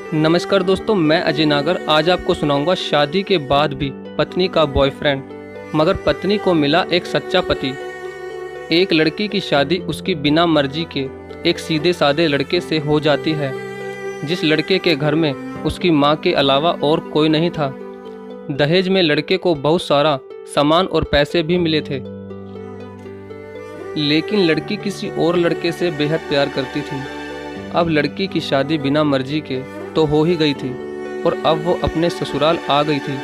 नमस्कार दोस्तों, मैं अजय नागर आज आपको सुनाऊंगा शादी के बाद भी पत्नी का बॉयफ्रेंड, मगर पत्नी को मिला एक सच्चा पति। एक लड़की की शादी उसकी बिना मर्जी के एक सीधे साधे लड़के से हो जाती है, जिस लड़के के घर में उसकी माँ के अलावा और कोई नहीं था। दहेज में लड़के को बहुत सारा सामान और पैसे भी मिले थे, लेकिन लड़की किसी और लड़के से बेहद प्यार करती थी। अब लड़की की शादी बिना मर्जी के तो हो ही गई थी और अब वो अपने ससुराल आ गई थी।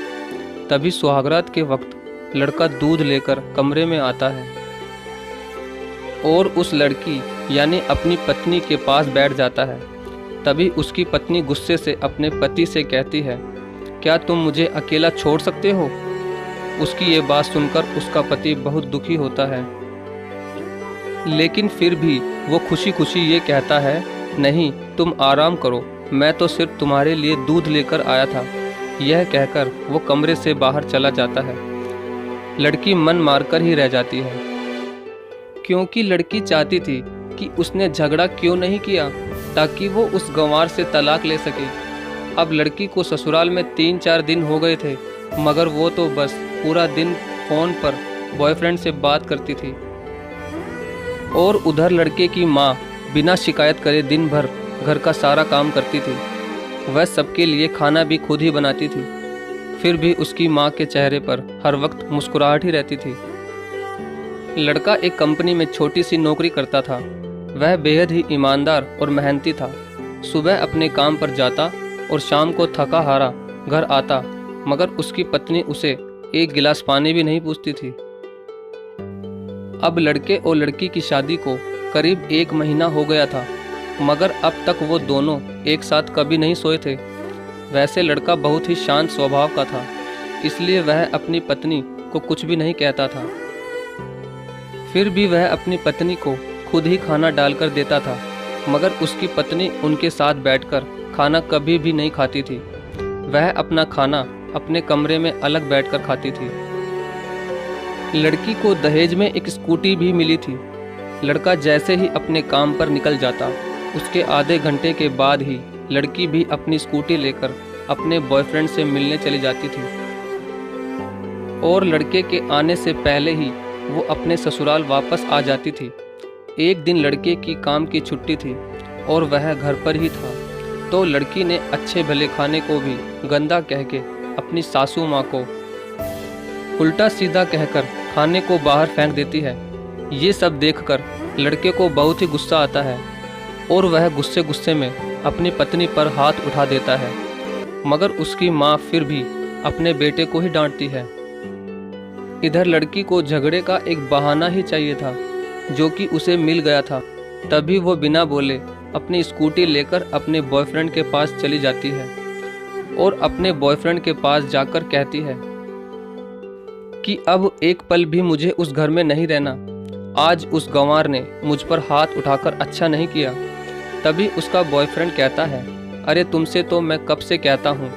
तभी सुहागरात के वक्त लड़का दूध लेकर कमरे में आता है और उस लड़की यानी अपनी पत्नी के पास बैठ जाता है। तभी उसकी पत्नी गुस्से से अपने पति से कहती है, क्या तुम मुझे अकेला छोड़ सकते हो? उसकी ये बात सुनकर उसका पति बहुत दुखी होता है, लेकिन फिर भी वो खुशी खुशी ये कहता है, नहीं तुम आराम करो, मैं तो सिर्फ तुम्हारे लिए दूध लेकर आया था। यह कहकर वो कमरे से बाहर चला जाता है। लड़की मन मारकर ही रह जाती है, क्योंकि लड़की चाहती थी कि उसने झगड़ा क्यों नहीं किया ताकि वो उस गंवार से तलाक ले सके। अब लड़की को ससुराल में 3-4 दिन हो गए थे, मगर वो तो बस पूरा दिन फ़ोन पर बॉयफ्रेंड से बात करती थी। और उधर लड़के की माँ बिना शिकायत करे दिन भर घर का सारा काम करती थी। वह सबके लिए खाना भी खुद ही बनाती थी। फिर भी उसकी माँ के चेहरे पर हर वक्त मुस्कुराहट ही रहती थी। लड़का एक कंपनी में छोटी सी नौकरी करता था। वह बेहद ही ईमानदार और मेहनती था। सुबह अपने काम पर जाता और शाम को थका हारा घर आता, मगर उसकी पत्नी उसे एक गिलास पानी भी नहीं पूछती थी। अब लड़के और लड़की की शादी को करीब 1 महीना हो गया था, मगर अब तक वो दोनों एक साथ कभी नहीं सोए थे। वैसे लड़का बहुत ही शांत स्वभाव का था, इसलिए वह अपनी पत्नी को कुछ भी नहीं कहता था। फिर भी वह अपनी पत्नी को खुद ही खाना डालकर देता था, मगर उसकी पत्नी उनके साथ बैठकर खाना कभी भी नहीं खाती थी। वह अपना खाना अपने कमरे में अलग बैठकर खाती थी। लड़की को दहेज में एक स्कूटी भी मिली थी। लड़का जैसे ही अपने काम पर निकल जाता, उसके आधे घंटे के बाद ही लड़की भी अपनी स्कूटी लेकर अपने बॉयफ्रेंड से मिलने चली जाती थी। और लड़के के आने से पहले ही वो अपने ससुराल वापस आ जाती थी। एक दिन लड़के की काम की छुट्टी थी और वह घर पर ही था, तो लड़की ने अच्छे भले खाने को भी गंदा कह के अपनी सासू माँ को उल्टा सीधा कहकर खाने को बाहर फेंक देती है। ये सब देखकर लड़के को बहुत ही गुस्सा आता है और वह गुस्से गुस्से में अपनी पत्नी पर हाथ उठा देता है, मगर उसकी माँ फिर भी अपने बेटे को ही डांटती है। इधर लड़की को झगड़े का एक बहाना ही चाहिए था, जो कि उसे मिल गया था। तभी वो बिना बोले अपनी स्कूटी लेकर अपने बॉयफ्रेंड के पास चली जाती है और अपने बॉयफ्रेंड के पास जाकर कहती है कि अब एक पल भी मुझे उस घर में नहीं रहना। आज उस गंवार ने मुझ पर हाथ उठाकर अच्छा नहीं किया। तभी उसका बॉयफ्रेंड कहता है, अरे तुमसे तो मैं कब से कहता हूँ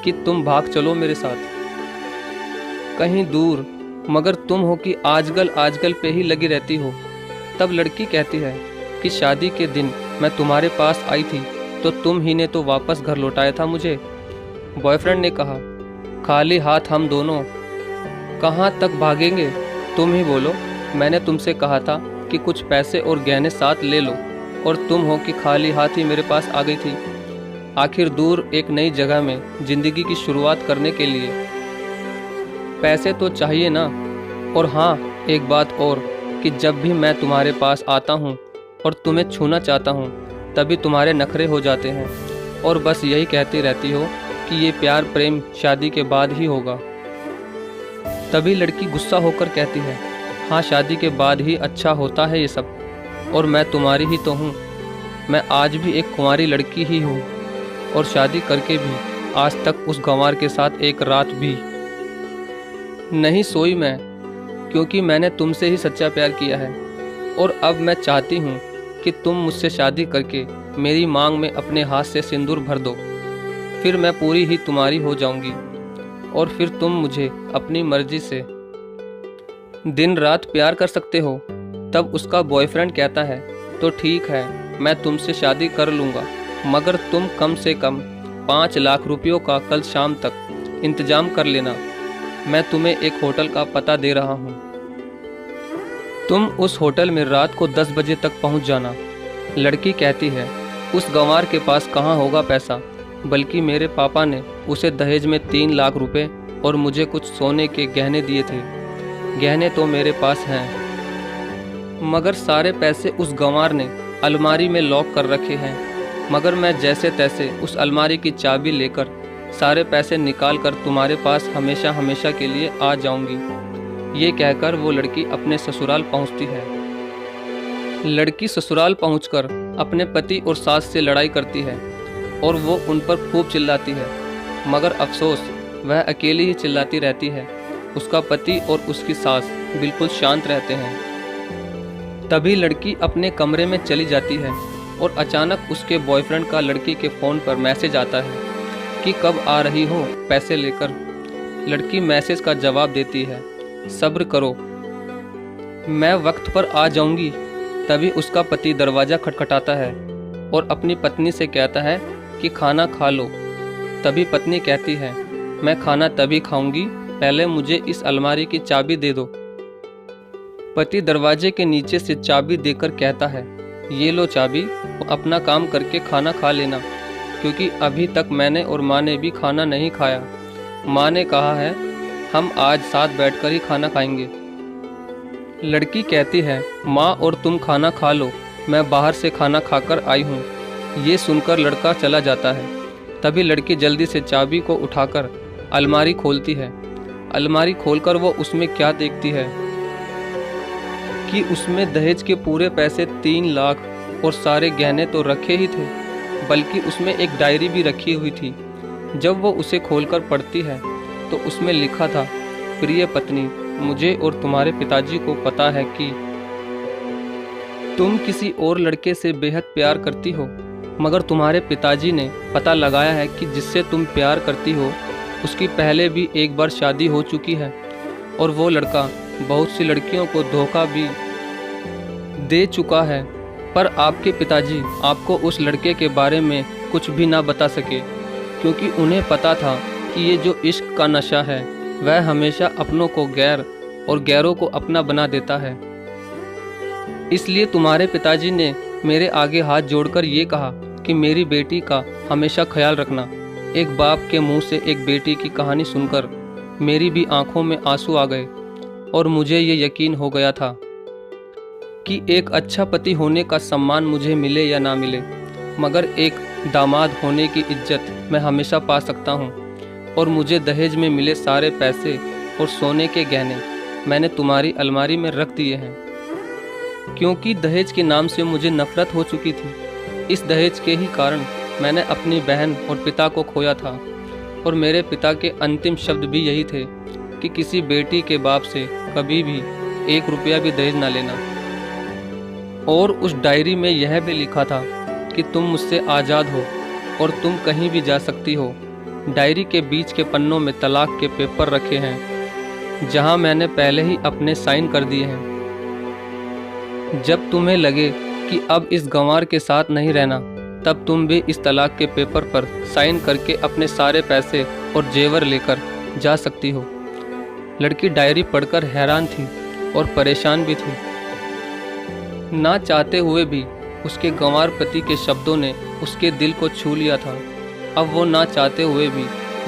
कि तुम भाग चलो मेरे साथ कहीं दूर, मगर तुम हो कि आजकल पे ही लगी रहती हो। तब लड़की कहती है कि शादी के दिन मैं तुम्हारे पास आई थी तो तुम ही ने तो वापस घर लौटाया था मुझे। बॉयफ्रेंड ने कहा, खाली हाथ हम दोनों कहाँ तक भागेंगे? तुम ही बोलो। मैंने तुमसे कहा था कि कुछ पैसे और गहने साथ ले लो, और तुम हो कि खाली हाथ ही मेरे पास आ गई थी। आखिर दूर एक नई जगह में जिंदगी की शुरुआत करने के लिए पैसे तो चाहिए ना। और हाँ, एक बात और कि जब भी मैं तुम्हारे पास आता हूँ और तुम्हें छूना चाहता हूँ, तभी तुम्हारे नखरे हो जाते हैं और बस यही कहती रहती हो कि ये प्यार प्रेम शादी के बाद ही होगा। तभी लड़की गुस्सा होकर कहती है, हाँ शादी के बाद ही अच्छा होता है ये सब, और मैं तुम्हारी ही तो हूँ। मैं आज भी एक कुंवारी लड़की ही हूँ और शादी करके भी आज तक उस गंवार के साथ एक रात भी नहीं सोई मैं, क्योंकि मैंने तुमसे ही सच्चा प्यार किया है। और अब मैं चाहती हूँ कि तुम मुझसे शादी करके मेरी मांग में अपने हाथ से सिंदूर भर दो, फिर मैं पूरी ही तुम्हारी हो जाऊंगी और फिर तुम मुझे अपनी मर्जी से दिन रात प्यार कर सकते हो। तब उसका बॉयफ्रेंड कहता है, तो ठीक है, मैं तुमसे शादी कर लूँगा, मगर तुम कम से कम 5 लाख रुपयों का कल शाम तक इंतजाम कर लेना। मैं तुम्हें एक होटल का पता दे रहा हूँ। तुम उस होटल में रात को 10 बजे तक पहुँच जाना। लड़की कहती है, उस गंवार के पास कहाँ होगा पैसा, बल्कि मेरे पापा ने उसे दहेज में 3 लाख रुपए और मुझे कुछ सोने के गहने दिए थे। गहने तो मेरे पास हैं, मगर सारे पैसे उस गंवार ने अलमारी में लॉक कर रखे हैं। मगर मैं जैसे तैसे उस अलमारी की चाबी लेकर सारे पैसे निकाल कर तुम्हारे पास हमेशा हमेशा के लिए आ जाऊंगी। ये कहकर वो लड़की अपने ससुराल पहुंचती है। लड़की ससुराल पहुंचकर अपने पति और सास से लड़ाई करती है और वो उन पर खूब चिल्लाती है, मगर अफसोस वह अकेली ही चिल्लाती रहती है। उसका पति और उसकी सास बिल्कुल शांत रहते हैं। तभी लड़की अपने कमरे में चली जाती है और अचानक उसके बॉयफ्रेंड का लड़की के फ़ोन पर मैसेज आता है कि कब आ रही हो पैसे लेकर। लड़की मैसेज का जवाब देती है, सब्र करो, मैं वक्त पर आ जाऊंगी। तभी उसका पति दरवाज़ा खटखटाता है और अपनी पत्नी से कहता है कि खाना खा लो। तभी पत्नी कहती है, मैं खाना तभी खाऊंगी, पहले मुझे इस अलमारी की चाबी दे दो। पति दरवाजे के नीचे से चाबी देकर कहता है, ये लो चाबी, अपना काम करके खाना खा लेना, क्योंकि अभी तक मैंने और माँ ने भी खाना नहीं खाया। माँ ने कहा है हम आज साथ बैठकर ही खाना खाएंगे। लड़की कहती है, माँ और तुम खाना खा लो, मैं बाहर से खाना खाकर आई हूँ। ये सुनकर लड़का चला जाता है। तभी लड़की जल्दी से चाबी को उठाकर अलमारी खोलती है। अलमारी खोलकर वो उसमें क्या देखती है कि उसमें दहेज के पूरे पैसे 3 लाख और सारे गहने तो रखे ही थे, बल्कि उसमें एक डायरी भी रखी हुई थी। जब वो उसे खोलकर पढ़ती है तो उसमें लिखा था, प्रिय पत्नी, मुझे और तुम्हारे पिताजी को पता है कि तुम किसी और लड़के से बेहद प्यार करती हो, मगर तुम्हारे पिताजी ने पता लगाया है कि जिससे तुम प्यार करती हो उसकी पहले भी एक बार शादी हो चुकी है और वो लड़का बहुत सी लड़कियों को धोखा भी दे चुका है। पर आपके पिताजी आपको उस लड़के के बारे में कुछ भी ना बता सके, क्योंकि उन्हें पता था कि ये जो इश्क का नशा है वह हमेशा अपनों को गैर और गैरों को अपना बना देता है। इसलिए तुम्हारे पिताजी ने मेरे आगे हाथ जोड़कर ये कहा कि मेरी बेटी का हमेशा ख्याल रखना। एक बाप के मुंह से एक बेटी की कहानी सुनकर मेरी भी आंखों में आंसू आ गए और मुझे ये यकीन हो गया था कि एक अच्छा पति होने का सम्मान मुझे मिले या ना मिले, मगर एक दामाद होने की इज्जत मैं हमेशा पा सकता हूँ। और मुझे दहेज में मिले सारे पैसे और सोने के गहने मैंने तुम्हारी अलमारी में रख दिए हैं, क्योंकि दहेज के नाम से मुझे नफरत हो चुकी थी। इस दहेज के ही कारण मैंने अपनी बहन और पिता को खोया था, और मेरे पिता के अंतिम शब्द भी यही थे कि किसी बेटी के बाप से कभी भी 1 रुपया भी दहेज ना लेना। और उस डायरी में यह भी लिखा था कि तुम मुझसे आज़ाद हो और तुम कहीं भी जा सकती हो। डायरी के बीच के पन्नों में तलाक के पेपर रखे हैं, जहां मैंने पहले ही अपने साइन कर दिए हैं। जब तुम्हें लगे कि अब इस गंवार के साथ नहीं रहना, तब तुम भी इस तलाक के पेपर पर साइन करके अपने सारे पैसे और जेवर लेकर जा सकती हो। लड़की डायरी पढ़कर हैरान थी और परेशान भी थी। ना चाहते हुए भी उसके गंवार पति के शब्दों ने उसके दिल को छू लिया था। अब वो ना चाहते हुए भी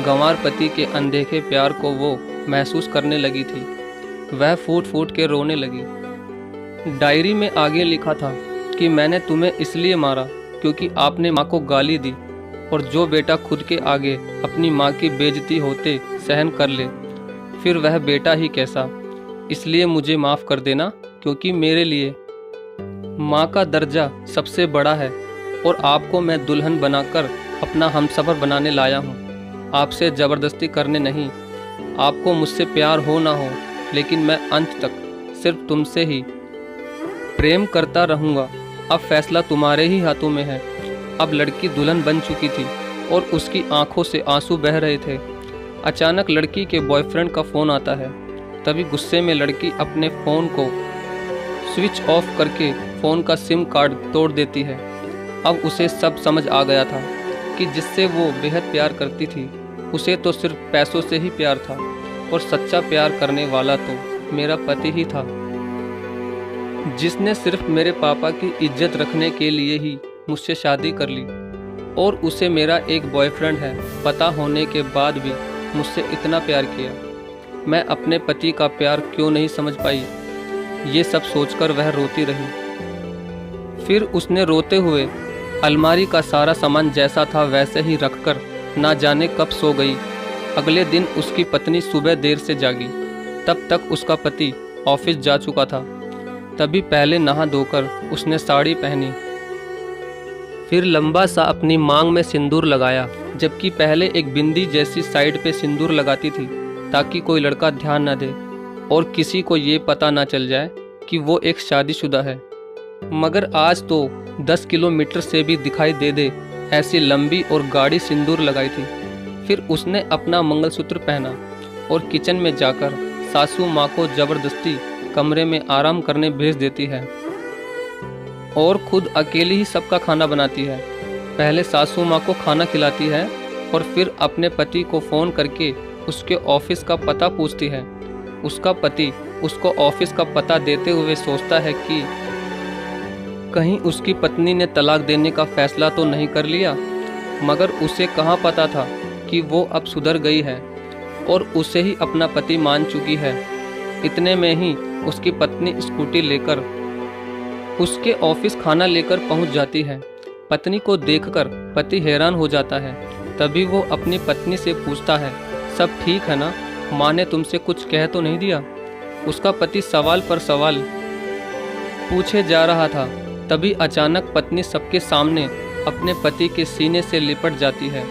गंवार पति के अनदेखे प्यार को वो महसूस करने लगी थी। वह फूट फूट के रोने लगी। डायरी में आगे लिखा था कि मैंने तुम्हें इसलिए मारा क्योंकि आपने माँ को गाली दी, और जो बेटा खुद के आगे अपनी माँ की बेइज्जती होते सहन कर ले, फिर वह बेटा ही कैसा। इसलिए मुझे माफ़ कर देना, क्योंकि मेरे लिए माँ का दर्जा सबसे बड़ा है, और आपको मैं दुल्हन बनाकर अपना हमसफ़र बनाने लाया हूँ, आपसे ज़बरदस्ती करने नहीं। आपको मुझसे प्यार हो ना हो, लेकिन मैं अंत तक सिर्फ तुमसे ही प्रेम करता रहूँगा। अब फैसला तुम्हारे ही हाथों में है। अब लड़की दुल्हन बन चुकी थी और उसकी आंखों से आंसू बह रहे थे। अचानक लड़की के बॉयफ्रेंड का फ़ोन आता है। तभी गुस्से में लड़की अपने फ़ोन को स्विच ऑफ करके फ़ोन का सिम कार्ड तोड़ देती है। अब उसे सब समझ आ गया था। कि जिससे वो बेहद प्यार करती थी उसे तो सिर्फ पैसों से ही प्यार था, और सच्चा प्यार करने वाला तो मेरा पति ही था, जिसने सिर्फ मेरे पापा की इज्जत रखने के लिए ही मुझसे शादी कर ली। और उसे मेरा एक बॉयफ्रेंड है पता होने के बाद भी मुझसे इतना प्यार किया। मैं अपने पति का प्यार क्यों नहीं समझ पाई, ये सब सोचकर वह रोती रही। फिर उसने रोते हुए अलमारी का सारा सामान जैसा था वैसे ही रखकर ना जाने कब सो गई। अगले दिन उसकी पत्नी सुबह देर से जागी, तब तक उसका पति ऑफिस जा चुका था। तभी पहले नहा धोकर उसने साड़ी पहनी, फिर लंबा सा अपनी मांग में सिंदूर लगाया, जबकि पहले एक बिंदी जैसी साइड पे सिंदूर लगाती थी ताकि कोई लड़का ध्यान न दे और किसी को ये पता ना चल जाए कि वो एक शादीशुदा है। मगर आज तो 10 किलोमीटर से भी दिखाई दे ऐसी लंबी और गाढ़ी सिंदूर लगाई थी। फिर उसने अपना मंगलसूत्र पहना और किचन में जाकर सासू माँ को जबरदस्ती कमरे में आराम करने भेज देती है और खुद अकेली ही सबका खाना बनाती है। पहले सासू माँ को खाना खिलाती है और फिर अपने पति को फ़ोन करके उसके ऑफिस का पता पूछती है। उसका पति उसको ऑफिस का पता देते हुए सोचता है कि कहीं उसकी पत्नी ने तलाक देने का फैसला तो नहीं कर लिया, मगर उसे कहाँ पता था कि वो अब सुधर गई है और उसे ही अपना पति मान चुकी है। इतने में ही उसकी पत्नी स्कूटी लेकर उसके ऑफिस खाना लेकर पहुंच जाती है। पत्नी को देखकर पति हैरान हो जाता है। तभी वो अपनी पत्नी से पूछता है, सब ठीक है ना, माँ ने तुमसे कुछ कह तो नहीं दिया? उसका पति सवाल पर सवाल पूछे जा रहा था। तभी अचानक पत्नी सबके सामने अपने पति के सीने से लिपट जाती है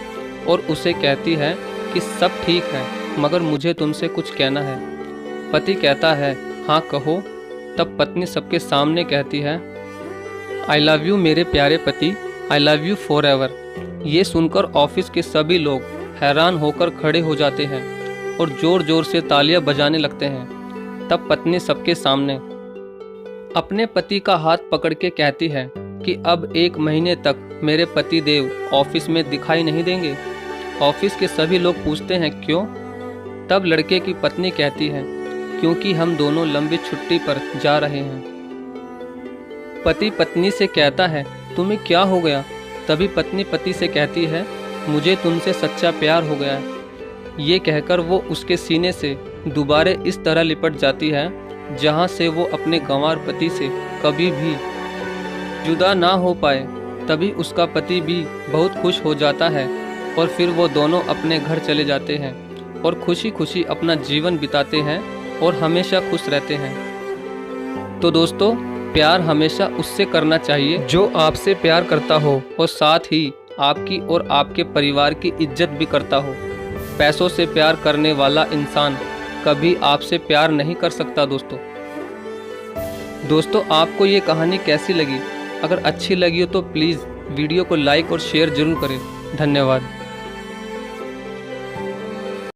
और उसे कहती है कि सब ठीक है, मगर मुझे तुमसे कुछ कहना है। पति कहता है, हाँ कहो। तब पत्नी सबके सामने कहती है, आई लव यू मेरे प्यारे पति, I love you for ever. ये सुनकर ऑफिस के सभी लोग हैरान होकर खड़े हो जाते हैं और ज़ोर ज़ोर से तालियां बजाने लगते हैं। तब पत्नी सबके सामने अपने पति का हाथ पकड़ के कहती है कि अब 1 महीने तक मेरे पति देव ऑफिस में दिखाई नहीं देंगे। ऑफिस के सभी लोग पूछते हैं क्यों? तब लड़के की पत्नी कहती है, क्योंकि हम दोनों लंबी छुट्टी पर जा रहे हैं। पति पत्नी से कहता है, तुम्हें क्या हो गया? तभी पत्नी पति से कहती है, मुझे तुमसे सच्चा प्यार हो गया है। ये कहकर वो उसके सीने से दोबारा इस तरह लिपट जाती है जहाँ से वो अपने गंवार पति से कभी भी जुदा ना हो पाए। तभी उसका पति भी बहुत खुश हो जाता है और फिर वो दोनों अपने घर चले जाते हैं और खुशी खुशी अपना जीवन बिताते हैं और हमेशा खुश रहते हैं। तो दोस्तों, प्यार हमेशा उससे करना चाहिए जो आपसे प्यार करता हो और साथ ही आपकी और आपके परिवार की इज्जत भी करता हो। पैसों से प्यार करने वाला इंसान कभी आपसे प्यार नहीं कर सकता। दोस्तों आपको ये कहानी कैसी लगी? अगर अच्छी लगी हो तो प्लीज़ वीडियो को लाइक और शेयर जरूर करें। धन्यवाद।